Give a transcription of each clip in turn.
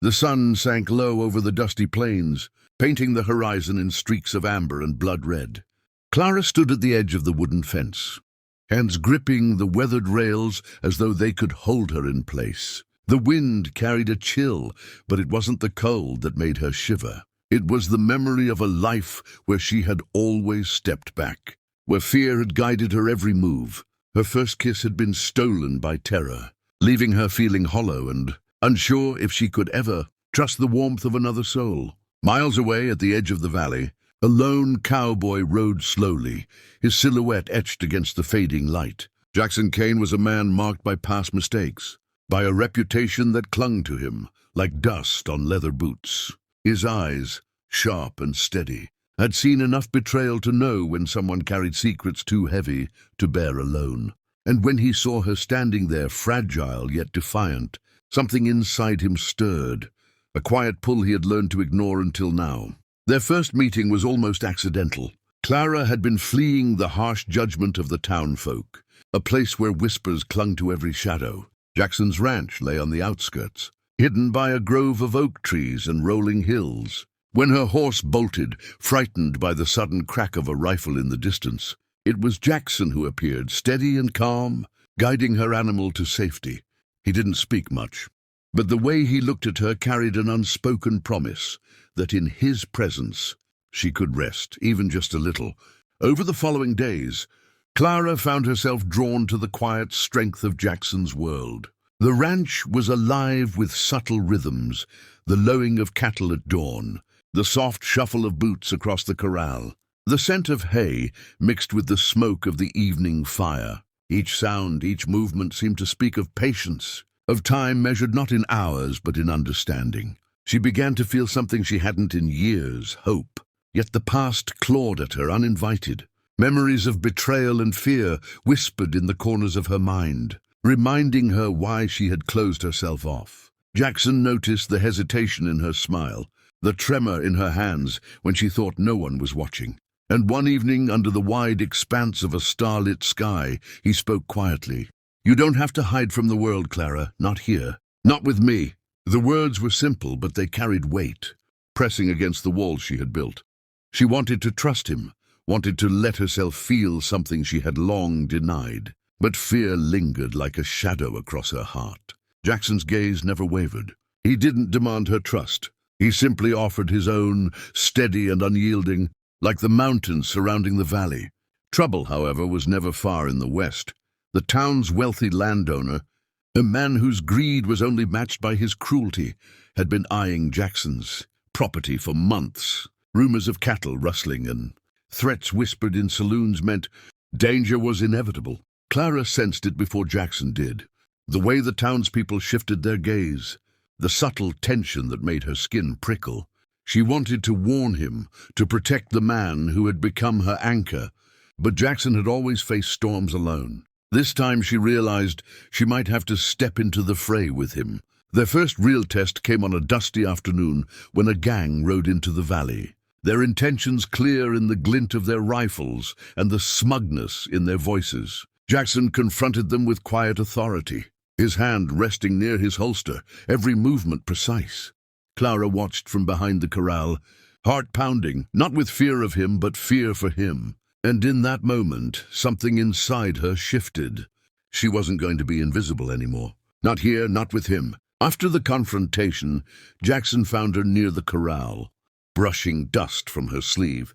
The sun sank low over the dusty plains, painting the horizon in streaks of amber and blood red. Clara stood at the edge of the wooden fence, hands gripping the weathered rails as though they could hold her in place. The wind carried a chill, but it wasn't the cold that made her shiver. It was the memory of a life where she had always stepped back, where fear had guided her every move. Her first kiss had been stolen by terror, leaving her feeling hollow and unsure if she could ever trust the warmth of another soul. Miles away at the edge of the valley, a lone cowboy rode slowly, his silhouette etched against the fading light. Jackson Kane was a man marked by past mistakes, by a reputation that clung to him like dust on leather boots. His eyes, sharp and steady, had seen enough betrayal to know when someone carried secrets too heavy to bear alone. And when he saw her standing there, fragile yet defiant, something inside him stirred, a quiet pull he had learned to ignore until now. Their first meeting was almost accidental. Clara had been fleeing the harsh judgment of the townfolk, a place where whispers clung to every shadow. Jackson's ranch lay on the outskirts, hidden by a grove of oak trees and rolling hills. When her horse bolted, frightened by the sudden crack of a rifle in the distance, it was Jackson who appeared, steady and calm, guiding her animal to safety. He didn't speak much, but the way he looked at her carried an unspoken promise that in his presence she could rest, even just a little. Over the following days, Clara found herself drawn to the quiet strength of Jackson's world. The ranch was alive with subtle rhythms, the lowing of cattle at dawn, the soft shuffle of boots across the corral, the scent of hay mixed with the smoke of the evening fire. Each sound, each movement seemed to speak of patience, of time measured not in hours but in understanding. She began to feel something she hadn't in years, hope. Yet the past clawed at her uninvited. Memories of betrayal and fear whispered in the corners of her mind, reminding her why she had closed herself off. Jackson noticed the hesitation in her smile, the tremor in her hands when she thought no one was watching. And one evening, under the wide expanse of a starlit sky, he spoke quietly. "You don't have to hide from the world, Clara, not here. Not with me." The words were simple, but they carried weight, pressing against the walls she had built. She wanted to trust him, wanted to let herself feel something she had long denied. But fear lingered like a shadow across her heart. Jackson's gaze never wavered. He didn't demand her trust. He simply offered his own, steady and unyielding, like the mountains surrounding the valley. Trouble, however, was never far in the west. The town's wealthy landowner, a man whose greed was only matched by his cruelty, had been eyeing Jackson's property for months. Rumors of cattle rustling and threats whispered in saloons meant danger was inevitable. Clara sensed it before Jackson did. The way the townspeople shifted their gaze, the subtle tension that made her skin prickle. She wanted to warn him, to protect the man who had become her anchor, but Jackson had always faced storms alone. This time she realized she might have to step into the fray with him. Their first real test came on a dusty afternoon when a gang rode into the valley, their intentions clear in the glint of their rifles and the smugness in their voices. Jackson confronted them with quiet authority, his hand resting near his holster, every movement precise. Clara watched from behind the corral, heart pounding, not with fear of him, but fear for him. And in that moment, something inside her shifted. She wasn't going to be invisible anymore. Not here, not with him. After the confrontation, Jackson found her near the corral, brushing dust from her sleeve,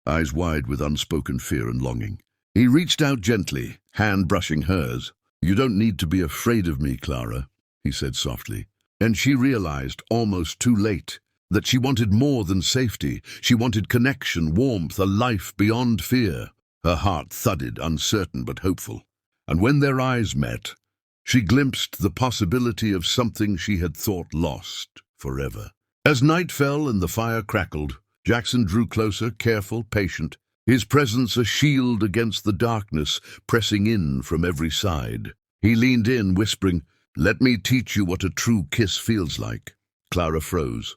eyes wide with unspoken fear and longing. He reached out gently, hand brushing hers. "You don't need to be afraid of me, Clara," he said softly. And she realized, almost too late, that she wanted more than safety. She wanted connection, warmth, a life beyond fear. Her heart thudded, uncertain but hopeful. And when their eyes met, she glimpsed the possibility of something she had thought lost forever. As night fell and the fire crackled, Jackson drew closer, careful, patient, his presence a shield against the darkness pressing in from every side. He leaned in, whispering, "Let me teach you what a true kiss feels like." Clara froze,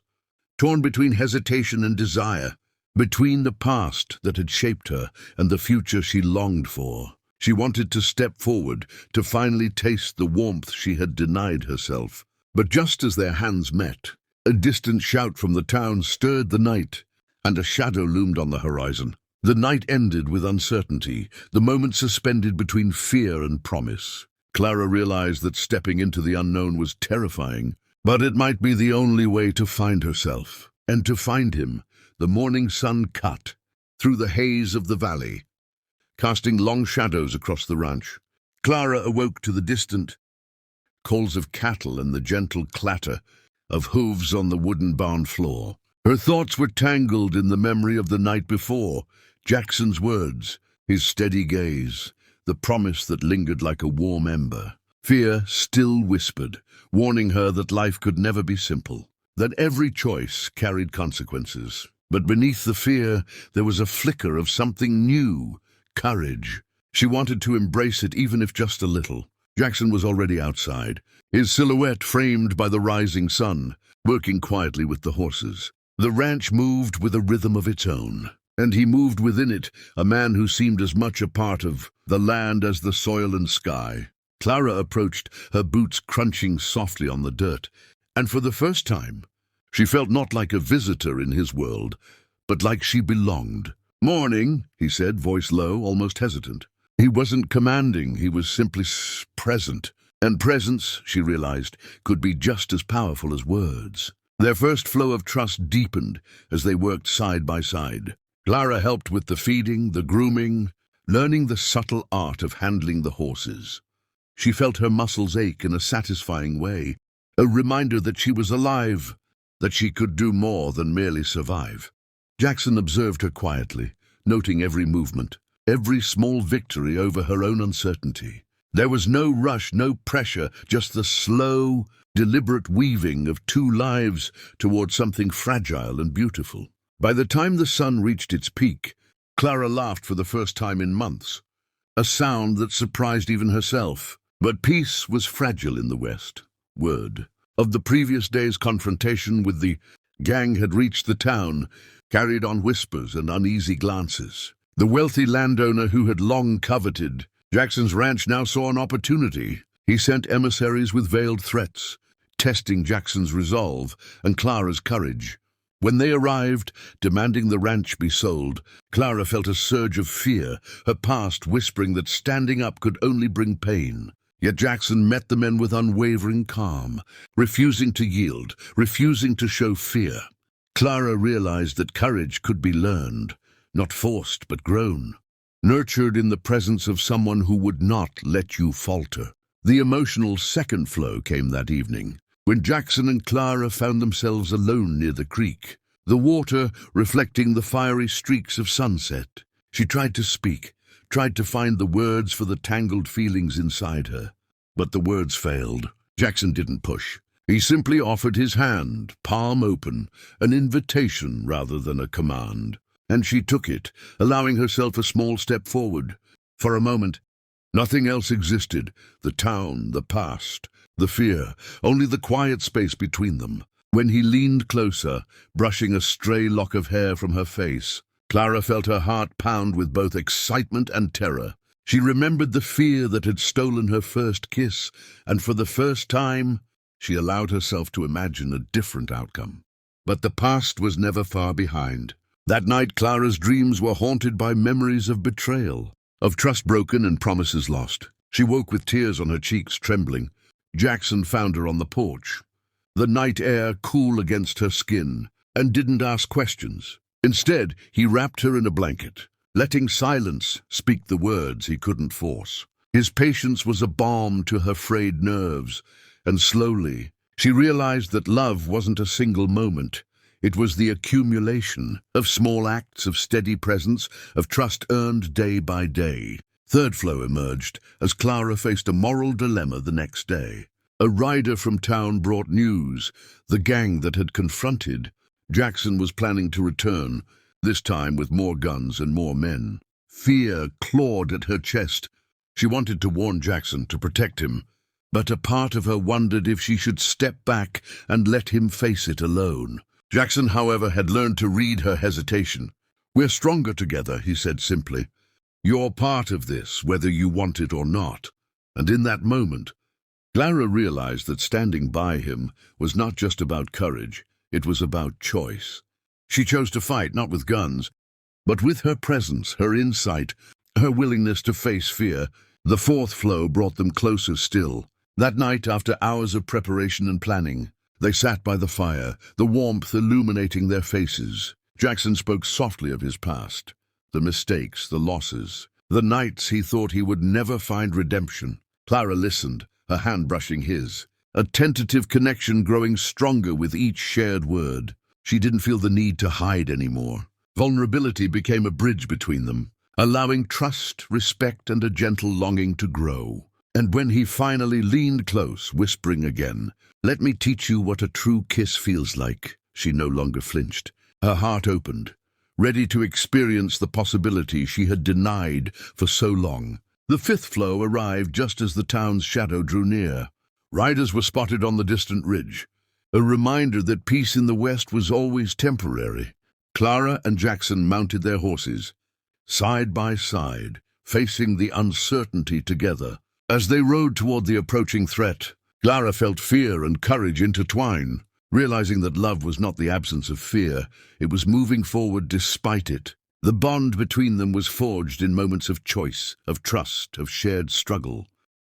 torn between hesitation and desire, between the past that had shaped her and the future she longed for. She wanted to step forward, to finally taste the warmth she had denied herself. But just as their hands met, A distant shout from the town stirred the night, and a shadow loomed on the horizon. The night ended with uncertainty, the moment suspended between fear and promise. Clara realized that stepping into the unknown was terrifying, but it might be the only way to find herself. And to find him, the morning sun cut through the haze of the valley, casting long shadows across the ranch. Clara awoke to the distant calls of cattle and the gentle clatter of hooves on the wooden barn floor. Her thoughts were tangled in the memory of the night before, Jackson's words, his steady gaze, the promise that lingered like a warm ember. Fear still whispered, warning her that life could never be simple, that every choice carried consequences. But beneath the fear, there was a flicker of something new, courage. She wanted to embrace it, even if just a little. Jackson was already outside, his silhouette framed by the rising sun, working quietly with the horses. The ranch moved with a rhythm of its own, and he moved within it, a man who seemed as much a part of the land as the soil and sky. Clara approached, her boots crunching softly on the dirt, and for the first time, she felt not like a visitor in his world, but like she belonged. "Morning," he said, voice low, almost hesitant. He wasn't commanding, he was simply present. And presence, she realized, could be just as powerful as words. Their first flow of trust deepened as they worked side by side. Clara helped with the feeding, the grooming, learning the subtle art of handling the horses. She felt her muscles ache in a satisfying way, a reminder that she was alive, that she could do more than merely survive. Jackson observed her quietly, noting every movement, every small victory over her own uncertainty. There was no rush, no pressure, just the slow, deliberate weaving of two lives toward something fragile and beautiful. By the time the sun reached its peak, Clara laughed for the first time in months, a sound that surprised even herself. But peace was fragile in the West. Word of the previous day's confrontation with the gang had reached the town, carried on whispers and uneasy glances. The wealthy landowner who had long coveted Jackson's ranch now saw an opportunity. He sent emissaries with veiled threats, testing Jackson's resolve and Clara's courage. When they arrived, demanding the ranch be sold, Clara felt a surge of fear, her past whispering that standing up could only bring pain. Yet Jackson met the men with unwavering calm, refusing to yield, refusing to show fear. Clara realized that courage could be learned, not forced but grown, nurtured in the presence of someone who would not let you falter. The emotional second flow came that evening, when Jackson and Clara found themselves alone near the creek, the water reflecting the fiery streaks of sunset. She tried to speak, tried to find the words for the tangled feelings inside her. But the words failed. Jackson didn't push. He simply offered his hand, palm open, an invitation rather than a command. And she took it, allowing herself a small step forward. For a moment, nothing else existed. The town, the past, the fear, only the quiet space between them. When he leaned closer, brushing a stray lock of hair from her face, Clara felt her heart pound with both excitement and terror. She remembered the fear that had stolen her first kiss, and for the first time, she allowed herself to imagine a different outcome. But the past was never far behind. That night, Clara's dreams were haunted by memories of betrayal, of trust broken and promises lost. She woke with tears on her cheeks, trembling. Jackson found her on the porch, the night air cool against her skin, and didn't ask questions. Instead, he wrapped her in a blanket, letting silence speak the words he couldn't force. His patience was a balm to her frayed nerves, and slowly, she realized that love wasn't a single moment. It was the accumulation of small acts of steady presence, of trust earned day by day. Third flow emerged as Clara faced a moral dilemma the next day. A rider from town brought news. The gang that had confronted Jackson was planning to return, this time with more guns and more men. Fear clawed at her chest. She wanted to warn Jackson, to protect him, but a part of her wondered if she should step back and let him face it alone. Jackson, however, had learned to read her hesitation. "We're stronger together," he said simply. "You're part of this, whether you want it or not." And in that moment, Clara realized that standing by him was not just about courage. It was about choice. She chose to fight, not with guns, but with her presence, her insight, her willingness to face fear. The fourth flow brought them closer still. That night, after hours of preparation and planning, they sat by the fire, the warmth illuminating their faces. Jackson spoke softly of his past, the mistakes, the losses, the nights he thought he would never find redemption. Clara listened, her hand brushing his, a tentative connection growing stronger with each shared word. She didn't feel the need to hide anymore. Vulnerability became a bridge between them, allowing trust, respect, and a gentle longing to grow. And when he finally leaned close, whispering again, "Let me teach you what a true kiss feels like," she no longer flinched. Her heart opened, ready to experience the possibility she had denied for so long. The fifth flow arrived just as the town's shadow drew near. Riders were spotted on the distant ridge, a reminder that peace in the west was always temporary. Clara and Jackson mounted their horses, side by side, facing the uncertainty together. As they rode toward the approaching threat, Clara felt fear and courage intertwine. Realizing that love was not the absence of fear, it was moving forward despite it. The bond between them was forged in moments of choice, of trust, of shared struggle.